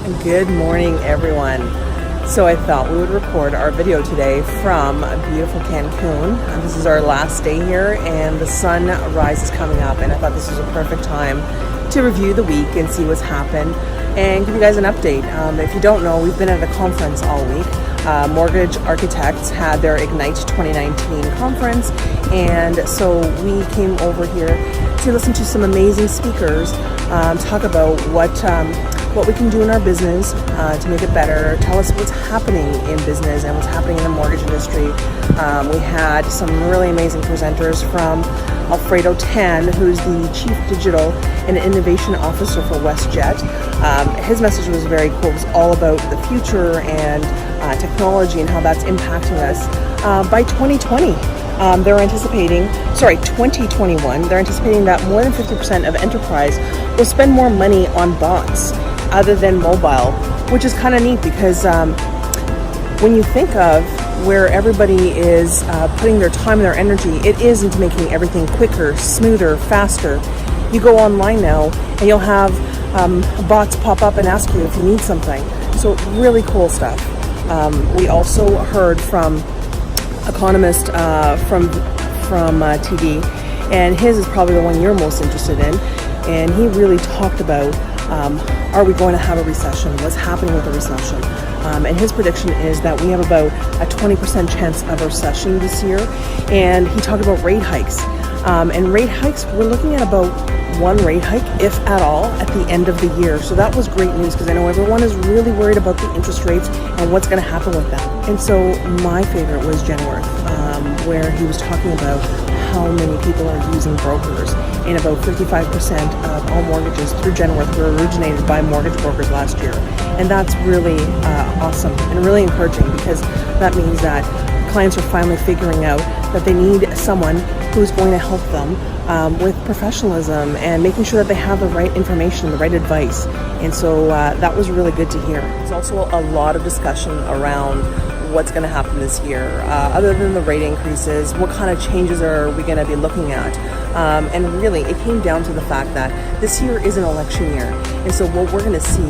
Good morning, everyone. So I thought we would record our video today from beautiful Cancun. This is our last day here and the sunrise is coming up, and I thought this was a perfect time to review the week and see what's happened and give you guys an update. If you don't know, we've been at a conference all week. Mortgage Architects had their Ignite 2019 conference, and so we came over here to listen to some amazing speakers talk about what we can do in our business to make it better, tell us what's happening in business and what's happening in the mortgage industry. We had some really amazing presenters from Alfredo Tan, who's the Chief Digital and Innovation Officer for WestJet. His message was very cool. It was all about the future and technology and how that's impacting us. By 2021, they're anticipating that more than 50% of enterprise will spend more money on bots other than mobile, which is kind of neat because when you think of where everybody is putting their time and their energy, it is into making everything quicker, smoother, faster. You go online now and you'll have bots pop up and ask you if you need something. So really cool stuff. We also heard from Economist from TV, and his is probably the one you're most interested in. And he really talked about are we going to have a recession? What's happening with the recession? And his prediction is that we have about a 20% chance of a recession this year. And he talked about rate hikes. And rate hikes, we're looking at about one rate hike, if at all, at the end of the year. So that was great news because I know everyone is really worried about the interest rates and what's going to happen with that. And so my favorite was Genworth, where he was talking about how many people are using brokers, and about 55% of all mortgages through Genworth were originated by mortgage brokers last year. And that's really awesome and really encouraging because that means that clients are finally figuring out that they need someone who's going to help them with professionalism and making sure that they have the right information, the right advice. And so that was really good to hear. There's also a lot of discussion around what's going to happen this year. Other than the rate increases, what kind of changes are we going to be looking at? And really, it came down to the fact that this year is an election year. And so what we're going to see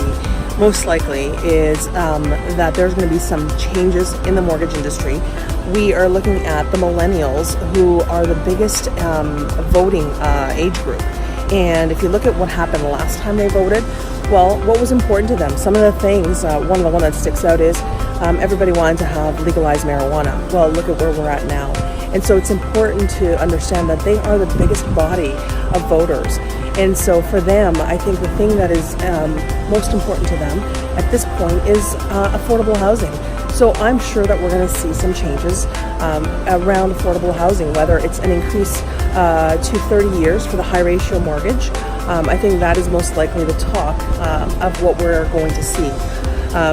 most likely is that there's going to be some changes in the mortgage industry. We are looking at the millennials, who are the biggest voting age group. And if you look at what happened the last time they voted, well, what was important to them? Some of the things, one of the ones that sticks out is everybody wanted to have legalized marijuana. Well, look at where we're at now. And so it's important to understand that they are the biggest body of voters. And so for them, I think the thing that is most important to them at this point is affordable housing. So I'm sure that we're going to see some changes around affordable housing, whether it's an increase to 30 years for the high ratio mortgage. I think that is most likely the talk of what we're going to see.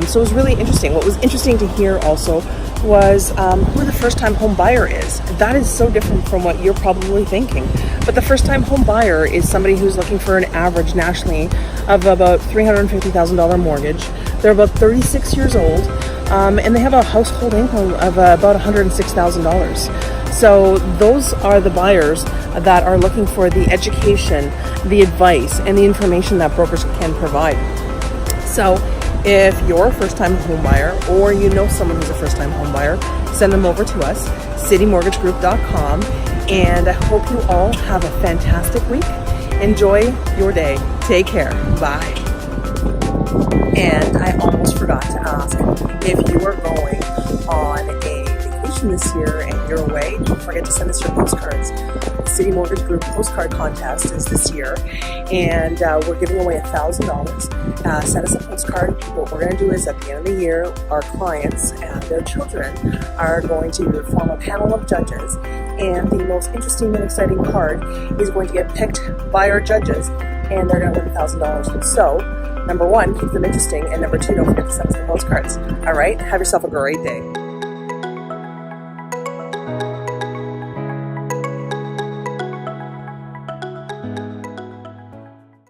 So it was really interesting. What was interesting to hear also was who the first-time home buyer is. That is so different from what you're probably thinking. But the first-time home buyer is somebody who's looking for an average nationally of about $350,000 mortgage. They're about 36 years old, and they have a household income of about $106,000. So those are the buyers that are looking for the education, the advice, and the information that brokers can provide. So if you're a first-time home buyer or you know someone who's a first-time home buyer, send them over to us, citymortgagegroup.com, and I hope you all have a fantastic week. Enjoy your day. Take care. Bye. And I almost forgot to ask, if you are going on a vacation this year and you're away, don't forget to send us your postcards. The City Mortgage Group postcard contest is this year, and we're giving away $1,000. Send us a postcard. What we're going to do is at the end of the year, our clients and their children are going to form a panel of judges, and the most interesting and exciting card is going to get picked by our judges, and they're going to win $1,000. So, number one, keep them interesting, and number two, don't forget to send us the postcards. All right? Have yourself a great day.